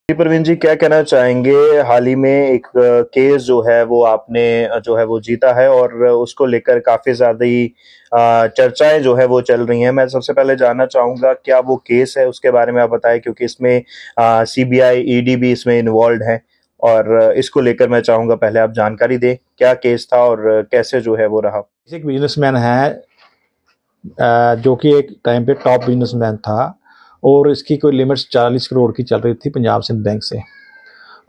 जी, प्रवीण जी क्या कहना चाहेंगे? हाल ही में एक केस जो है वो आपने जो है वो जीता है और उसको लेकर काफ़ी ज़्यादा ही चर्चाएँ जो है वो चल रही हैं। मैं सबसे पहले जानना चाहूँगा क्या वो केस है उसके बारे में आप बताएँ क्योंकि इसमें सीबीआई, ईडी भी इसमें इन्वॉल्व्ड है और इसको लेकर मैं चाहूँगा पहले आप जानकारी दें, क्या केस था और कैसे जो है वो रहा? एक बिजनेसमैन है जो कि एक टाइम पे टॉप बिजनेसमैन था और इसकी कोई लिमिट्स 40 करोड़ की चल रही थी पंजाब सिंध बैंक से।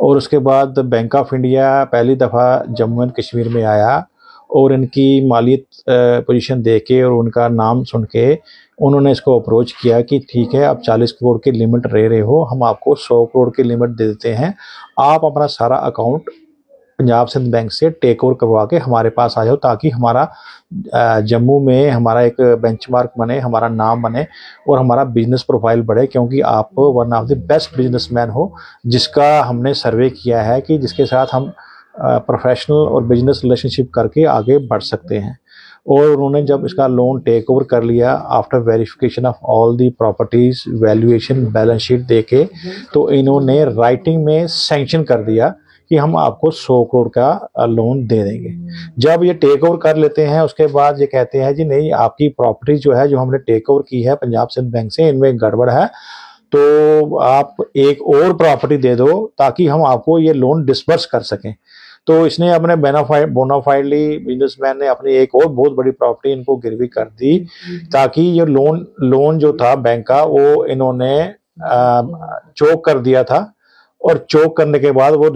और उसके बाद बैंक ऑफ इंडिया पहली दफ़ा जम्मू एंड कश्मीर में आया और इनकी मालियत पोजीशन देख के और उनका नाम सुन के उन्होंने इसको अप्रोच किया कि ठीक है, आप 40 करोड़ की लिमिट ले रहे हो, हम आपको 100 करोड़ की लिमिट दे देते हैं, आप अपना सारा अकाउंट पंजाब सिंध बैंक से टेक ओवर करवा के हमारे पास आ जाओ ताकि हमारा जम्मू में हमारा एक बेंचमार्क बने, हमारा नाम बने और हमारा बिजनेस प्रोफाइल बढ़े, क्योंकि आप one of the best businessman हो जिसका हमने सर्वे किया है कि जिसके साथ हम प्रोफेशनल और बिजनेस रिलेशनशिप करके आगे बढ़ सकते हैं। और उन्होंने जब इसका लोन टेक ओवर कर लिया after verification of all the properties, valuation, balance sheet देके, तो इन्होंने राइटिंग में सैंक्शन कर दिया कि हम आपको 100 करोड़ का लोन दे देंगे। जब ये टेक ओवर कर लेते हैं उसके बाद ये कहते हैं जी नहीं, आपकी प्रॉपर्टी जो है, जो हमने टेक ओवर की है पंजाब सिंध बैंक से, इनमें गड़बड़ है, तो आप एक और प्रॉपर्टी दे दो ताकि हम आपको ये लोन डिसबर्स कर सकें। तो इसने अपने बोनाफाइडली बिजनेसमैन ने अपनी एक और बहुत बड़ी प्रॉपर्टी इनको गिरवी कर दी ताकि ये लोन जो था बैंक का वो इन्होंने चोक कर दिया था और चोक करने के बाद वो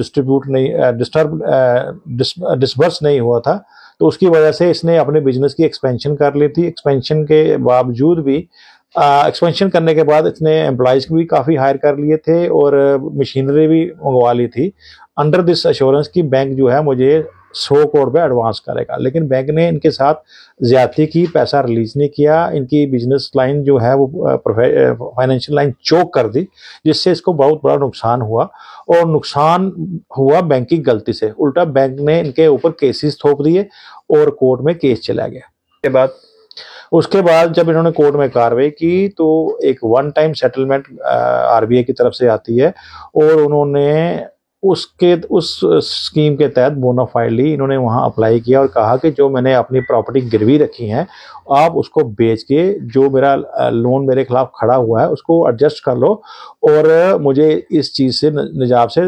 डिसबर्स नहीं हुआ था। तो उसकी वजह से इसने अपने बिजनेस की एक्सपेंशन कर ली थी। एक्सपेंशन के बावजूद भी एक्सपेंशन करने के बाद इसने एम्प्लॉयज भी काफ़ी हायर कर लिए थे और मशीनरी भी मंगवा ली थी अंडर दिस एश्योरेंस की बैंक जो है मुझे 100 करोड़ रुपये एडवांस करेगा। लेकिन बैंक ने इनके साथ ज्यादती की, पैसा रिलीज नहीं किया, इनकी बिजनेस लाइन जो है वो फाइनेंशियल लाइन चोक कर दी, जिससे इसको बहुत बड़ा नुकसान हुआ। और नुकसान हुआ बैंक की गलती से, उल्टा बैंक ने इनके ऊपर केसेस थोप दिए और कोर्ट में केस चला गया। उसके बाद जब इन्होंने कोर्ट में कार्रवाई की तो एक वन टाइम सेटलमेंट आरबीआई की तरफ से आती है और उन्होंने उस स्कीम के तहत बोनाफाइडली इन्होंने वहां अप्लाई किया और कहा कि जो मैंने अपनी प्रॉपर्टी गिरवी रखी है आप उसको बेच के जो मेरा लोन मेरे खिलाफ खड़ा हुआ है उसको एडजस्ट कर लो और मुझे इस चीज़ से निजात से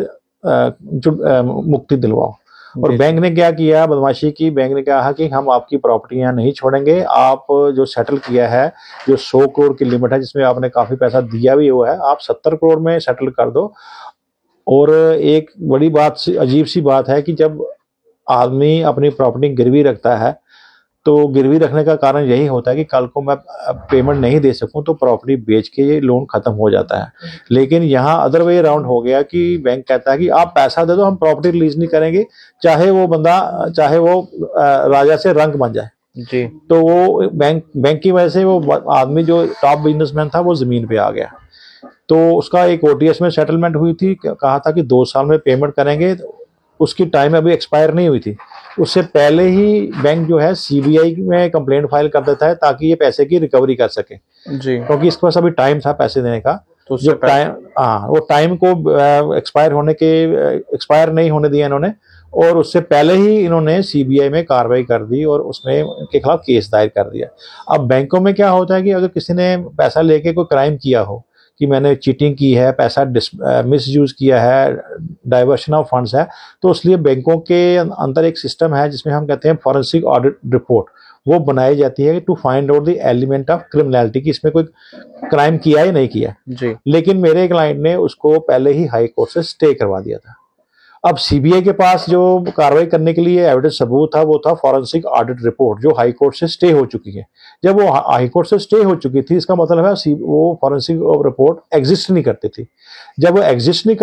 मुक्ति दिलवाओ। और बैंक ने क्या किया, बदमाशी की। बैंक ने कहा कि हम आपकी प्रॉपर्टियां नहीं छोड़ेंगे, आप जो सेटल किया है, जो 100 करोड़ की लिमिट है जिसमें आपने काफ़ी पैसा दिया भी हुआ है, आप 70 करोड़ में सेटल कर दो। और एक बड़ी बात अजीब सी बात है कि जब आदमी अपनी प्रॉपर्टी गिरवी रखता है तो गिरवी रखने का कारण यही होता है कि कल को मैं पेमेंट नहीं दे सकूं तो प्रॉपर्टी बेच के ये लोन खत्म हो जाता है। लेकिन यहाँ अदर वे राउंड हो गया कि बैंक कहता है कि आप पैसा दे दो, हम प्रॉपर्टी रिलीज नहीं करेंगे, चाहे वो बंदा, चाहे वो राजा से रंग बन जाए जी। तो वो बैंक की वजह से वो आदमी जो टॉप बिजनेसमैन था वो जमीन पे आ गया। तो उसका एक ओटीएस में सेटलमेंट हुई थी, कहा था कि 2 साल में पेमेंट करेंगे, उसकी टाइम अभी एक्सपायर नहीं हुई थी। उससे पहले ही बैंक जो है सीबीआई में कंप्लेंट फाइल कर देता है ताकि ये पैसे की रिकवरी कर सके जी, क्योंकि इसके पास अभी टाइम था पैसे देने का। तो जो टाइम, वो टाइम को एक्सपायर नहीं होने दिया इन्होंने और उससे पहले ही इन्होंने सीबीआई में कार्रवाई कर दी और उसमें इनके खिलाफ केस दायर कर दिया। अब बैंकों में क्या होता है कि अगर किसी ने पैसा लेके कोई क्राइम किया हो कि मैंने चीटिंग की है, पैसा मिसयूज किया है, डाइवर्शन ऑफ फंड्स है, तो इसलिए बैंकों के अंदर एक सिस्टम है जिसमें हम कहते हैं फॉरेंसिक ऑडिट रिपोर्ट, वो बनाई जाती है to find out the element of criminality कि इसमें कोई क्राइम किया या नहीं किया जी। लेकिन मेरे क्लाइंट ने उसको पहले ही हाई कोर्ट से स्टे करवा दिया था। अब सीबीआई के पास जो कार्रवाई करने के लिए एविडेंस सबूत था वो था फॉरेंसिक ऑडिट रिपोर्ट जो हाई कोर्ट से स्टे हो चुकी है। जब वो हाई कोर्ट से स्टे हो चुकी थी इसका मतलब है वो फॉरेंसिक रिपोर्ट एग्जिस्ट नहीं करती थी। जब वो एग्जिस्ट नहीं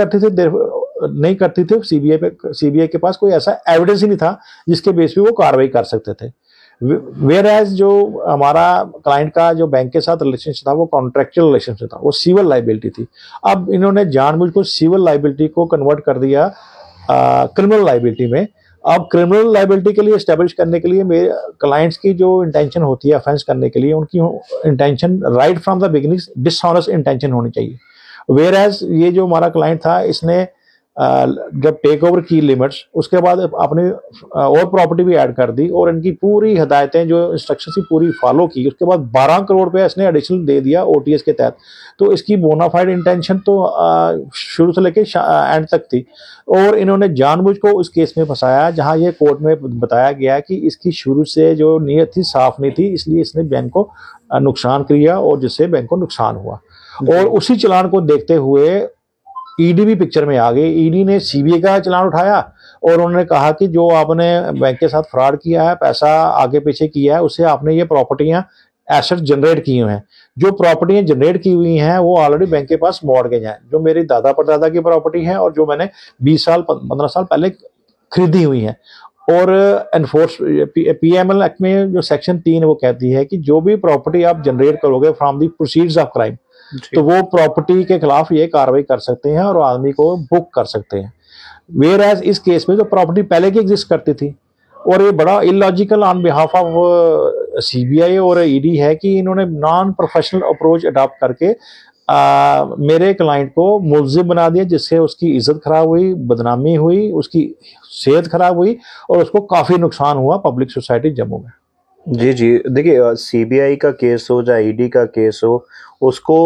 करती थी सीबीआई के पास कोई ऐसा एविडेंस ही नहीं था जिसके बेस पे वो कार्रवाई कर सकते थे। वेयर एज जो हमारा क्लाइंट का जो बैंक के साथ रिलेशनशिप था वो कॉन्ट्रेक्चुअल रिलेशनशिप था, वो सिविल लाइबिलिटी थी। अब इन्होंने जानबूझकर सिविल लाइबिलिटी को कन्वर्ट कर दिया क्रिमिनल लाइबिलिटी में। अब क्रिमिनल लाइबिलिटी के लिए एस्टेब्लिश करने के लिए मेरे क्लाइंट्स की जो इंटेंशन होती है ऑफेंस करने के लिए, उनकी intention right from the beginning dishonest intention होनी चाहिए। वेयर एज ये जो हमारा क्लाइंट था, इसने जब टेक ओवर की लिमिट्स, उसके बाद अपनी और प्रॉपर्टी भी ऐड कर दी और इनकी पूरी हदायतें जो इंस्ट्रक्शन की पूरी फॉलो की, उसके बाद 12 करोड़ रुपया इसने एडिशनल दे दिया ओटीएस के तहत। तो इसकी बोनाफाइड इंटेंशन तो शुरू से लेके एंड तक थी, और इन्होंने जानबूझ को इस केस में फंसाया, जहां ये कोर्ट में बताया गया कि इसकी शुरू से जो नीयत थी साफ नहीं थी, इसलिए इसने बैंक को नुकसान किया और जिससे बैंक को नुकसान हुआ। और उसी चलान को देखते हुए ईडी भी पिक्चर में आ गई। ईडी ने सीबीआई का चलान उठाया और उन्होंने कहा कि जो आपने बैंक के साथ फ्रॉड किया है, पैसा आगे पीछे किया है, उससे आपने ये प्रॉपर्टियां एसेट जनरेट की हुई हैं। जो प्रॉपर्टियां जनरेट की हुई हैं वो ऑलरेडी बैंक के पास मॉर्गेज हैं, जो मेरी दादा परदादा की प्रॉपर्टी है और जो मैंने 20 साल 15 साल पहले खरीदी हुई है। और एनफोर्स पीएमएल एक्ट में जो सेक्शन 3 वो कहती है कि जो भी प्रॉपर्टी आप जनरेट करोगे from the proceeds of crime, तो वो प्रॉपर्टी के खिलाफ ये कार्रवाई कर सकते हैं और आदमी को बुक कर सकते हैं। वेयर एज इस केस में जो प्रॉपर्टी पहले की एग्जिस्ट करती थी, और ये बड़ा illogical on behalf of CBI और ईडी है कि इन्होंने नॉन प्रोफेशनल अप्रोच अडॉप्ट करके मेरे क्लाइंट को मुलजिम बना दिया, जिससे उसकी इज्जत खराब हुई, बदनामी हुई, उसकी सेहत खराब हुई और उसको काफी नुकसान हुआ पब्लिक सोसाइटी जम्मू में। जी जी, देखिए सीबीआई का केस हो या ईडी का केस हो, उसको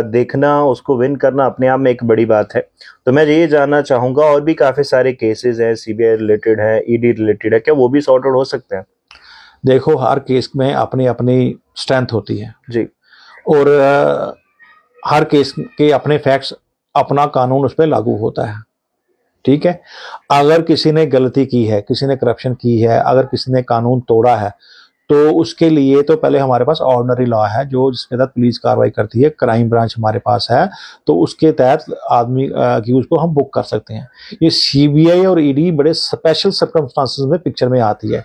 देखना, उसको विन करना अपने आप में एक बड़ी बात है। तो मैं ये जानना चाहूंगा, और भी काफी सारे केसेस हैं, सीबीआई रिलेटेड है, ईडी रिलेटेड है, क्या वो भी सॉर्ट आउट हो सकते हैं? देखो, हर केस में अपनी अपनी स्ट्रेंथ होती है जी, और हर केस के अपने फैक्ट्स, अपना कानून उस पर लागू होता है। ठीक है, अगर किसी ने गलती की है, किसी ने करप्शन की है, अगर किसी ने कानून तोड़ा है, तो उसके लिए तो पहले हमारे पास ऑर्डिनरी लॉ है, जो जिसके तहत पुलिस कार्रवाई करती है, क्राइम ब्रांच हमारे पास है, तो उसके तहत आदमी की उसको हम बुक कर सकते हैं। ये सीबीआई और ईडी बड़े स्पेशल सर्कमस्टांसेस में पिक्चर में आती है।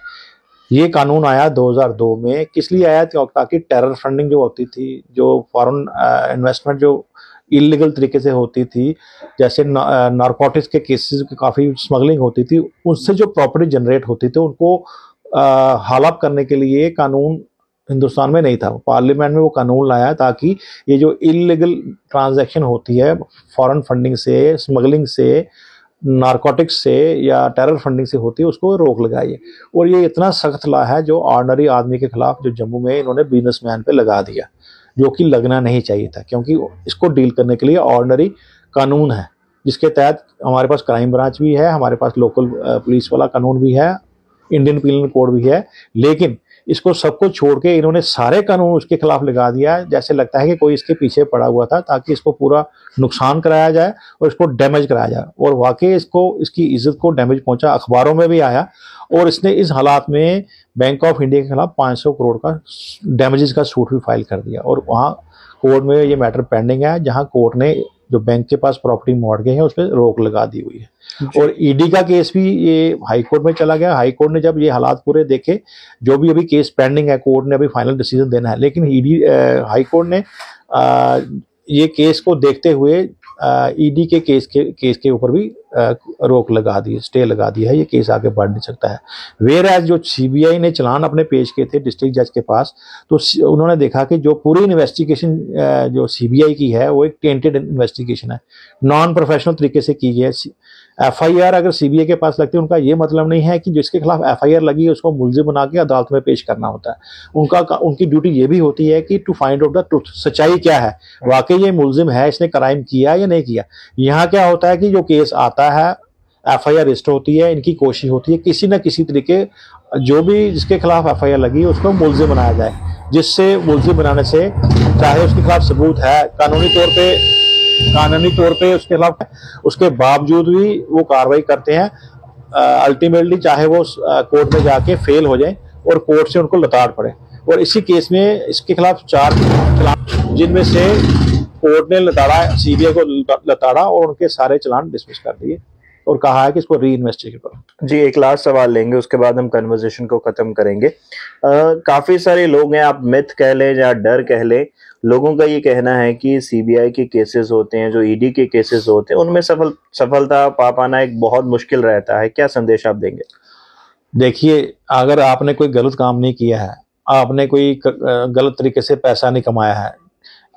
ये कानून आया 2002 में, किस लिए आया? ताकि टेरर फंडिंग जो होती थी, जो फॉरेन इन्वेस्टमेंट जो इलीगल तरीके से होती थी, जैसे नारकोटिक्स के केसेस की काफ़ी स्मगलिंग होती थी, उससे जो प्रॉपर्टी जनरेट होती थी उनको हालअप करने के लिए कानून हिंदुस्तान में नहीं था। पार्लियामेंट में वो कानून लाया ताकि ये जो इलीगल ट्रांजैक्शन होती है फॉरेन फंडिंग से, स्मगलिंग से, नारकोटिक्स से या टेरर फंडिंग से होती है, उसको रोक लगाई। और ये इतना सख्त लॉ है जो ऑर्डिनरी आदमी के खिलाफ जो जम्मू में इन्होंने बिजनेसमैन पे लगा दिया, जो कि लगना नहीं चाहिए था, क्योंकि इसको डील करने के लिए ऑर्डिनरी कानून है, जिसके तहत हमारे पास क्राइम ब्रांच भी है, हमारे पास लोकल पुलिस वाला कानून भी है, इंडियन पीनल कोड भी है। लेकिन इसको सबको छोड़ के इन्होंने सारे कानून उसके खिलाफ लगा दिया, जैसे लगता है कि कोई इसके पीछे पड़ा हुआ था ताकि इसको पूरा नुकसान कराया जाए और इसको डैमेज कराया जाए। और वाकई इसको, इसकी इज्जत को डैमेज पहुंचा, अखबारों में भी आया। और इसने इस हालात में बैंक ऑफ इंडिया के खिलाफ 500 करोड़ का डैमेजेस का सूट भी फाइल कर दिया, और वहाँ कोर्ट में ये मैटर पेंडिंग है, जहाँ कोर्ट ने जो बैंक के पास प्रॉपर्टी मॉर्गेज है उस पर रोक लगा दी हुई है। और ईडी का केस भी ये हाई कोर्ट में चला गया। हाई कोर्ट ने जब ये हालात पूरे देखे, जो भी अभी केस पेंडिंग है, कोर्ट ने अभी फाइनल डिसीजन देना है, लेकिन ईडी हाई कोर्ट ने ये केस को देखते हुए ईडी के केस के ऊपर भी रोक लगा दी, स्टे लगा दिया है, ये केस आगे बढ़ नहीं सकता है। वेयर एज जो सीबीआई ने चलान अपने पेश किए थे डिस्ट्रिक्ट जज के पास, तो उन्होंने देखा कि जो पूरी इन्वेस्टिगेशन जो सीबीआई की है वो एक टेंटेड इन्वेस्टिगेशन है, नॉन प्रोफेशनल तरीके से की है। एफआईआर अगर सीबीआई के पास लगती है, उनका ये मतलब नहीं है कि जिसके खिलाफ एफआईआर लगी है उसको मुलजिम बना के अदालत में पेश करना होता है। उनकी ड्यूटी ये भी होती है कि to find out the truth, सच्चाई क्या है, वाकई ये मुलजिम है, इसने क्राइम किया या नहीं किया। यहाँ क्या होता है कि जो केस आता है, एफआईआर रजिस्टर होती है, इनकी कोशिश होती है किसी न किसी तरीके जो भी जिसके खिलाफ एफआईआर लगी उसको मुलजिम बनाया जाए, जिससे मुलजिम बनाने से चाहे उसके खिलाफ सबूत है कानूनी तौर पे उसके खिलाफ, उसके बावजूद भी वो कार्रवाई करते हैं। अल्टीमेटली चाहे वो कोर्ट में जाके फेल हो जाए और कोर्ट से उनको लताड़ पड़े। और इसी केस में इसके खिलाफ 4 चलान, जिनमें से कोर्ट ने लताड़ा, सीबीआई को लताड़ा और उनके सारे चलान डिसमिस कर दिए और कहा है कि इसको री इन्वेस्टिगेट करो। जी, एक लास्ट सवाल लेंगे, उसके बाद हम कन्वर्सेशन को खत्म करेंगे। काफी सारे लोग हैं, आप मिथ कह लें या डर कह लें, लोगों का ये कहना है कि सीबीआई के केसेस होते हैं, जो ईडी के केसेस होते हैं, उनमें सफलता पा पाना एक बहुत मुश्किल रहता है। क्या संदेश आप देंगे? देखिए, अगर आपने कोई गलत काम नहीं किया है, आपने कोई गलत तरीके से पैसा नहीं कमाया है,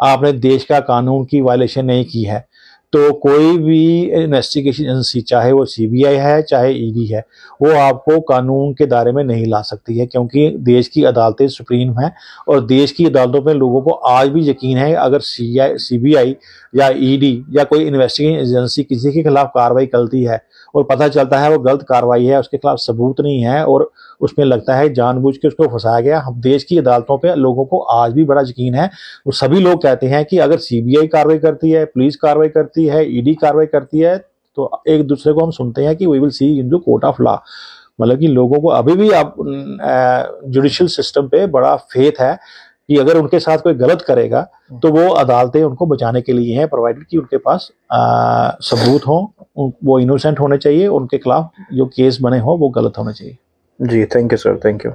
आपने देश का कानून की वायलेशन नहीं की है, तो कोई भी इन्वेस्टिगेशन एजेंसी, चाहे वो सीबीआई है चाहे ईडी है, वो आपको कानून के दायरे में नहीं ला सकती है, क्योंकि देश की अदालतें सुप्रीम हैं और देश की अदालतों में लोगों को आज भी यकीन है। अगर सीबीआई या ईडी या कोई इन्वेस्टिगेशन एजेंसी किसी के खिलाफ कार्रवाई करती है और पता चलता है वो गलत कार्रवाई है, उसके खिलाफ सबूत नहीं है और उसमें लगता है जानबूझ के उसको फंसाया गया, हम देश की अदालतों पे लोगों को आज भी बड़ा यकीन है। वो सभी लोग कहते हैं कि अगर सीबीआई कार्रवाई करती है, पुलिस कार्रवाई करती है, ईडी कार्रवाई करती है, तो एक दूसरे को हम सुनते हैं कि we will see in the court of law. मतलब कि लोगों को अभी भी आप जुडिशियल सिस्टम पे बड़ा फेथ है कि अगर उनके साथ कोई गलत करेगा तो वो अदालतें उनको बचाने के लिए हैं, प्रोवाइडेड कि उनके पास सबूत हो, वो इनोसेंट होने चाहिए, उनके खिलाफ जो केस बने हो वो गलत होने चाहिए। जी, thank you sir, thank you.